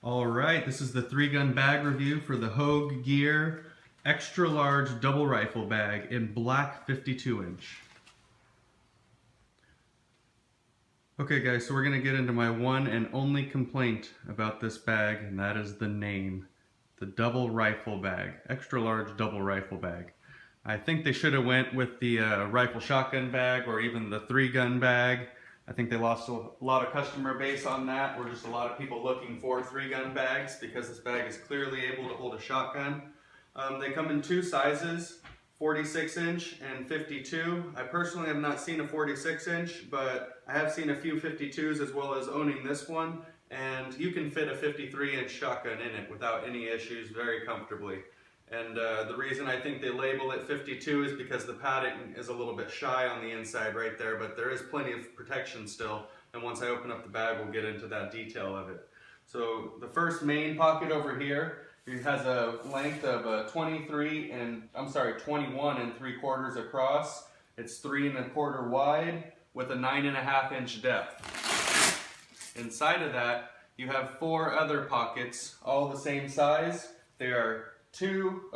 Alright, this is the 3-gun bag review for the Hogue Gear extra large double rifle bag in black 52-inch. Okay guys, so we're going to get into my one and only complaint about this bag, and that is the name. The double rifle bag, extra large double rifle bag. I think they should have went with the rifle shotgun bag or even the 3-gun bag. I think they lost a lot of customer base on that. We're just a lot of people looking for 3-gun bags because this bag is clearly able to hold a shotgun. They come in two sizes, 46-inch and 52. I personally have not seen a 46-inch, but I have seen a few 52s as well as owning this one. And you can fit a 53-inch shotgun in it without any issues very comfortably. And the reason I think they label it 52 is because the padding is a little bit shy on the inside right there, but there is plenty of protection still. And once I open up the bag, we'll get into that detail of it. So the first main pocket over here, it has a length of 21 3/4 across. It's 3 1/4 wide with a 9.5-inch depth. Inside of that, you have 4 other pockets, all the same size. They are 2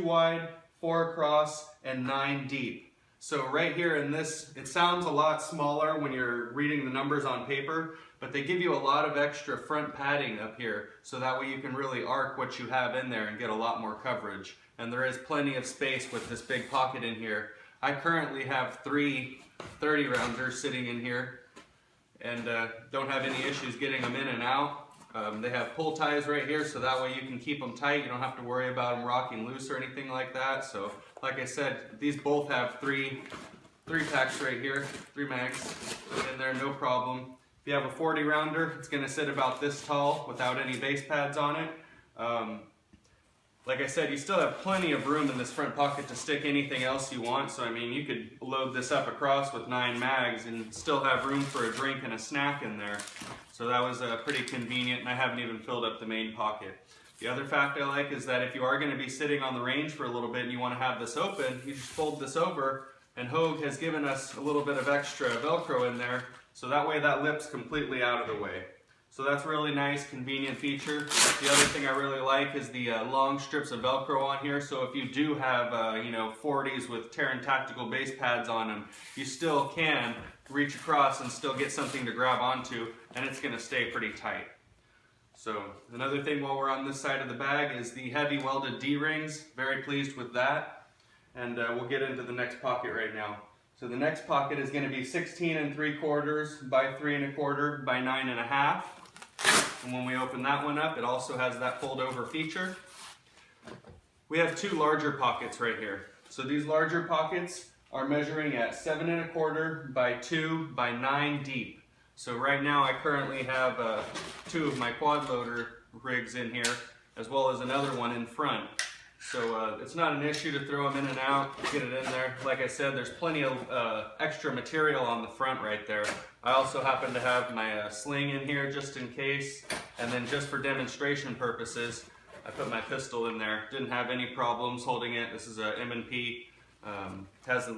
wide, 4 across, and 9 deep. So right here in this, it sounds a lot smaller when you're reading the numbers on paper, but they give you a lot of extra front padding up here, so that way you can really arc what you have in there and get a lot more coverage. And there is plenty of space with this big pocket in here. I currently have 3 30-rounders sitting in here, and don't have any issues getting them in and out. They have pull ties right here, so that way you can keep them tight. You don't have to worry about them rocking loose or anything like that. So, like I said, these both have 3 packs right here, 3 mags in there, no problem. If you have a 40-rounder, it's going to sit about this tall without any base pads on it. Like I said, you still have plenty of room in this front pocket to stick anything else you want. So I mean, you could load this up across with 9 mags and still have room for a drink and a snack in there. So that was pretty convenient, and I haven't even filled up the main pocket. The other fact I like is that if you are going to be sitting on the range for a little bit and you want to have this open, you just fold this over, and Hogue has given us a little bit of extra Velcro in there, so that way that lip's completely out of the way. So that's a really nice, convenient feature. The other thing I really like is the long strips of Velcro on here. So if you do have, 40s with Terran Tactical base pads on them, you still can reach across and still get something to grab onto, and it's going to stay pretty tight. So another thing while we're on this side of the bag is the heavy welded D-rings. Very pleased with that. And we'll get into the next pocket right now. So the next pocket is going to be 16 3/4 by 3 1/4 by 9.5. And when we open that one up, it also has that fold over feature. We have 2 larger pockets right here. So these larger pockets are measuring at 7 1/4 by 2 by 9 deep. So right now I currently have 2 of my quad loader rigs in here, as well as another one in front. So it's not an issue to throw them in and out, get it in there. Like I said, there's plenty of extra material on the front right there. I also happen to have my sling in here just in case, and then just for demonstration purposes, I put my pistol in there. Didn't have any problems holding it. This is a M&P, has a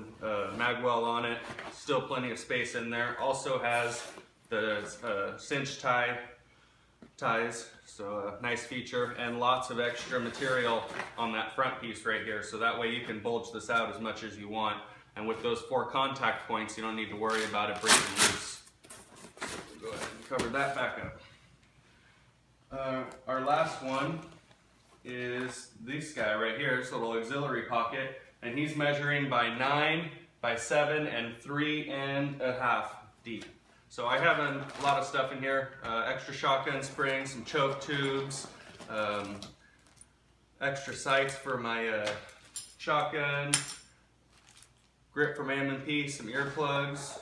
magwell on it, still plenty of space in there. Also has the cinch ties, so a nice feature, and lots of extra material on that front piece right here, so that way you can bulge this out as much as you want, and with those 4 contact points you don't need to worry about it breaking loose. So we'll go ahead and cover that back up. Our last one is this guy right here, this little auxiliary pocket, and he's measuring by 9 by 7 and 3 1/2 deep. So I have a lot of stuff in here, extra shotgun springs, some choke tubes, extra sights for my shotgun, grip from M&P, some earplugs.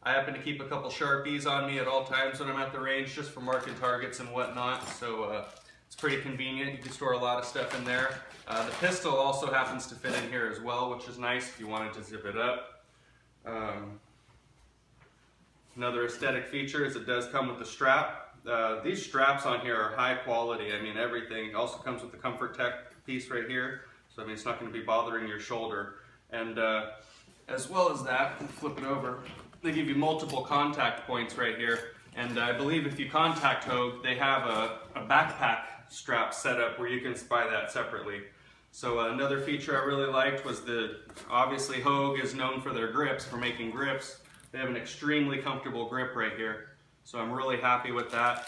I happen to keep a couple Sharpies on me at all times when I'm at the range, just for marking targets and whatnot, so it's pretty convenient. You can store a lot of stuff in there. The pistol also happens to fit in here as well, which is nice if you wanted to zip it up. Another aesthetic feature is it does come with the strap. These straps on here are high quality. I mean, everything. It also comes with the Comfort Tech piece right here. So I mean, it's not going to be bothering your shoulder. And as well as that, flip it over, they give you multiple contact points right here. And I believe if you contact Hogue, they have a backpack strap set up where you can buy that separately. So another feature I really liked was obviously Hogue is known for their grips, for making grips. They have an extremely comfortable grip right here. So I'm really happy with that.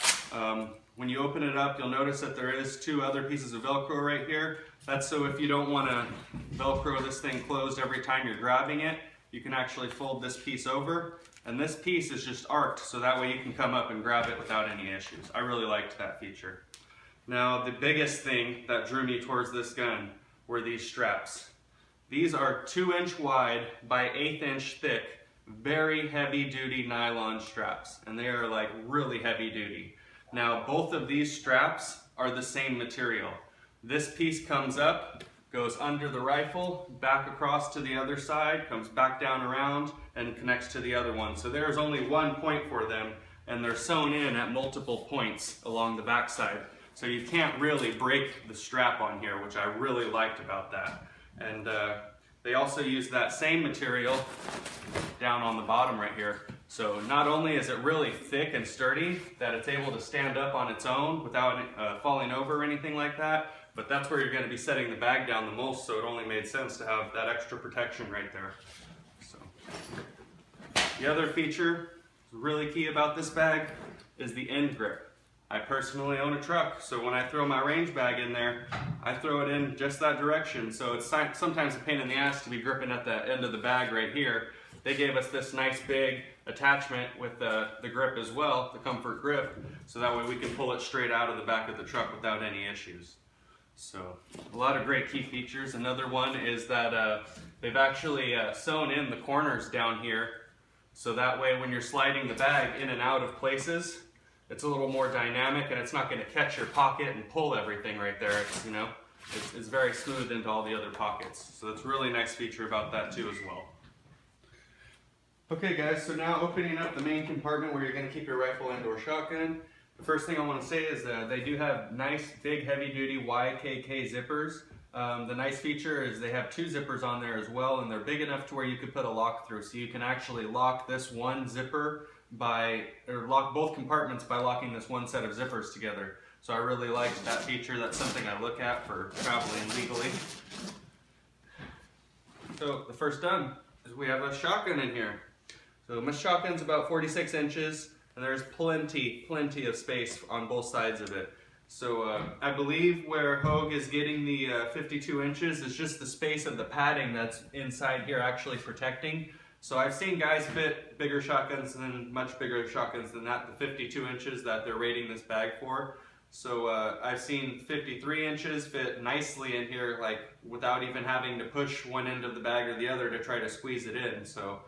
When you open it up, you'll notice that there is 2 other pieces of Velcro right here. That's so if you don't want to Velcro this thing closed every time you're grabbing it, you can actually fold this piece over. And this piece is just arced, so that way you can come up and grab it without any issues. I really liked that feature. Now, the biggest thing that drew me towards this gun were these straps. These are 2-inch wide by 1/8 inch thick, very heavy duty nylon straps, and they are like really heavy duty. Now, both of these straps are the same material. This piece comes up, goes under the rifle, back across to the other side, comes back down around, and connects to the other one. So there's only one point for them, and they're sewn in at multiple points along the back side. So you can't really break the strap on here, which I really liked about that. And they also use that same material down on the bottom right here. So not only is it really thick and sturdy, that it's able to stand up on its own without falling over or anything like that, but that's where you're going to be setting the bag down the most, so it only made sense to have that extra protection right there. So the other feature really key about this bag is the end grip. I personally own a truck, so when I throw my range bag in there, I throw it in just that direction. So it's sometimes a pain in the ass to be gripping at the end of the bag right here. They gave us this nice big attachment with the grip as well, the comfort grip, so that way we can pull it straight out of the back of the truck without any issues. So a lot of great key features. Another one is that they've actually sewn in the corners down here, so that way when you're sliding the bag in and out of places, it's a little more dynamic and it's not going to catch your pocket and pull everything right there. It's, you know, it's very smooth into all the other pockets. So that's a really nice feature about that too as well. Okay guys, so now opening up the main compartment where you're going to keep your rifle and or shotgun. The first thing I want to say is that they do have nice big heavy duty Ykk zippers. The nice feature is they have 2 zippers on there as well, and they're big enough to where you could put a lock through. So you can actually lock this one zipper or lock both compartments by locking this one set of zippers together. So I really liked that feature. That's something I look at for traveling legally. So the first done is we have a shotgun in here. So my shotgun's about 46 inches, and there's plenty of space on both sides of it. So I believe where Hogue is getting the 52 inches is just the space of the padding that's inside here actually protecting. So I've seen guys fit bigger shotguns than much bigger shotguns than that, the 52 inches that they're rating this bag for. So I've seen 53 inches fit nicely in here, like without even having to push one end of the bag or the other to try to squeeze it in. So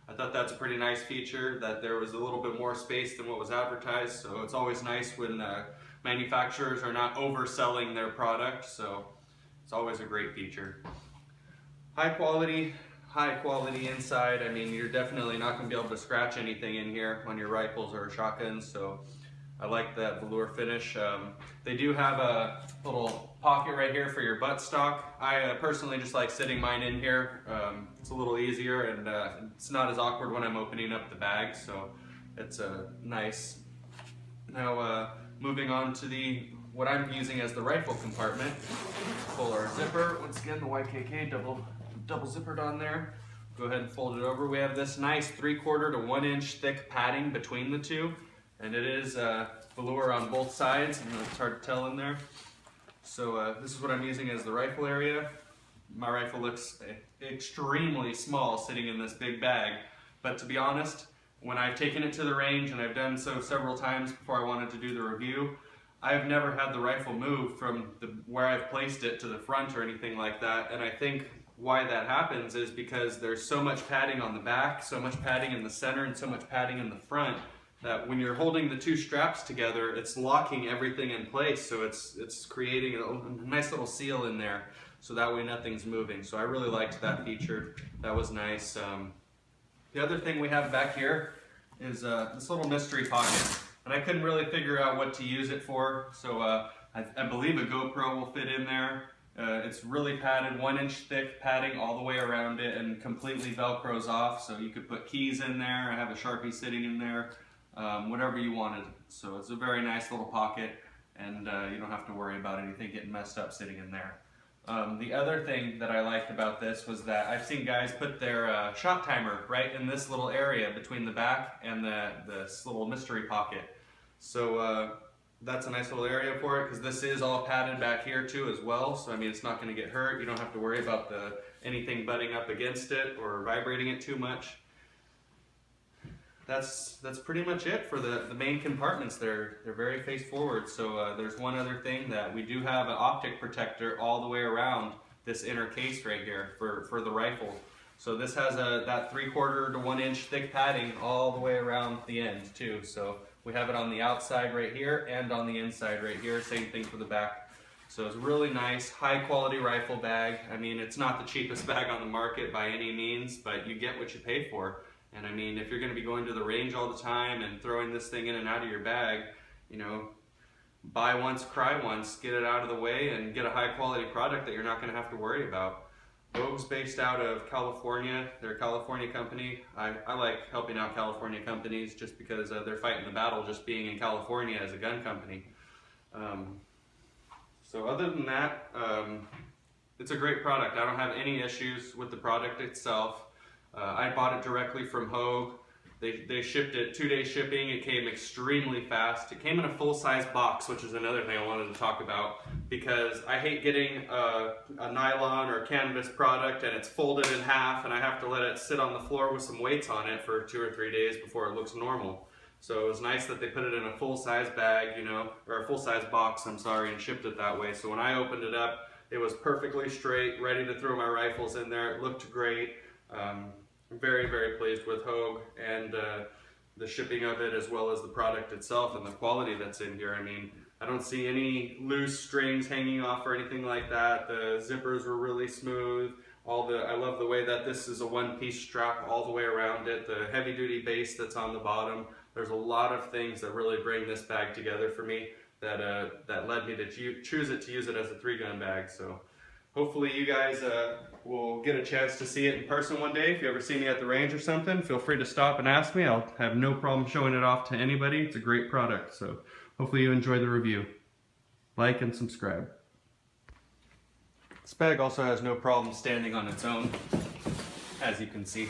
I thought that's a pretty nice feature, that there was a little bit more space than what was advertised. So it's always nice when manufacturers are not overselling their product. So it's always a great feature. High quality inside. I mean, you're definitely not going to be able to scratch anything in here on your rifles or shotguns, so I like that velour finish. They do have a little pocket right here for your buttstock. I personally just like sitting mine in here. It's a little easier, and it's not as awkward when I'm opening up the bag, so it's nice. Now moving on to what I'm using as the rifle compartment. Pull our zipper. Once again, the Ykk double zippered on there. Go ahead and fold it over. We have this nice 3/4 to 1 inch thick padding between the two, and it is velour on both sides. It's hard to tell in there. So this is what I'm using as the rifle area. My rifle looks extremely small sitting in this big bag, but to be honest, when I've taken it to the range, and I've done so several times before I wanted to do the review, I've never had the rifle move from where I've placed it to the front or anything like that, and I think why that happens is because there's so much padding on the back, so much padding in the center, and so much padding in the front that when you're holding the 2 straps together, it's locking everything in place. So it's creating a nice little seal in there, so that way nothing's moving. So I really liked that feature. That was nice. The other thing we have back here is this little mystery pocket, and I couldn't really figure out what to use it for. So I believe a GoPro will fit in there. It's really padded, 1 inch thick padding all the way around it, and completely velcros off, so you could put keys in there. I have a Sharpie sitting in there. whatever you wanted. So it's a very nice little pocket, and you don't have to worry about anything getting messed up sitting in there. The other thing that I liked about this was that I've seen guys put their shot timer right in this little area between the back and this little mystery pocket. So that's a nice little area for it, because this is all padded back here too as well. So I mean, it's not going to get hurt. You don't have to worry about anything butting up against it or vibrating it too much. That's pretty much it for the main compartments. They're very face forward. So there's one other thing, that we do have an optic protector all the way around this inner case right here for the rifle. So this has that 3/4 to 1 inch thick padding all the way around the end too. So we have it on the outside right here and on the inside right here. Same thing for the back. So it's really nice, high quality rifle bag. I mean, it's not the cheapest bag on the market by any means, but you get what you pay for. And I mean, if you're going to be going to the range all the time and throwing this thing in and out of your bag, you know, buy once, cry once, get it out of the way and get a high quality product that you're not going to have to worry about. Hogue's based out of California. They're a California company. I like helping out California companies just because they're fighting the battle just being in California as a gun company. So other than that, it's a great product. I don't have any issues with the product itself. I bought it directly from Hogue. They shipped it 2-day shipping. It came extremely fast. It came in a full-size box, which is another thing I wanted to talk about, because I hate getting a nylon or canvas product and it's folded in half and I have to let it sit on the floor with some weights on it for 2 or 3 days before it looks normal. So it was nice that they put it in a full-size bag, you know, or a full-size box, I'm sorry, and shipped it that way. So when I opened it up, it was perfectly straight, ready to throw my rifles in there. It looked great. Very, very pleased with Hogue and the shipping of it, as well as the product itself and the quality that's in here. I mean, I don't see any loose strings hanging off or anything like that. The zippers were really smooth. I love the way that this is a one-piece strap all the way around it. The heavy-duty base that's on the bottom. There's a lot of things that really bring this bag together for me that led me to choose it, to use it as a 3-gun bag. So hopefully you guys will get a chance to see it in person one day. If you ever see me at the range or something, feel free to stop and ask me. I'll have no problem showing it off to anybody. It's a great product. So hopefully you enjoy the review. Like and subscribe. This bag also has no problem standing on its own, as you can see.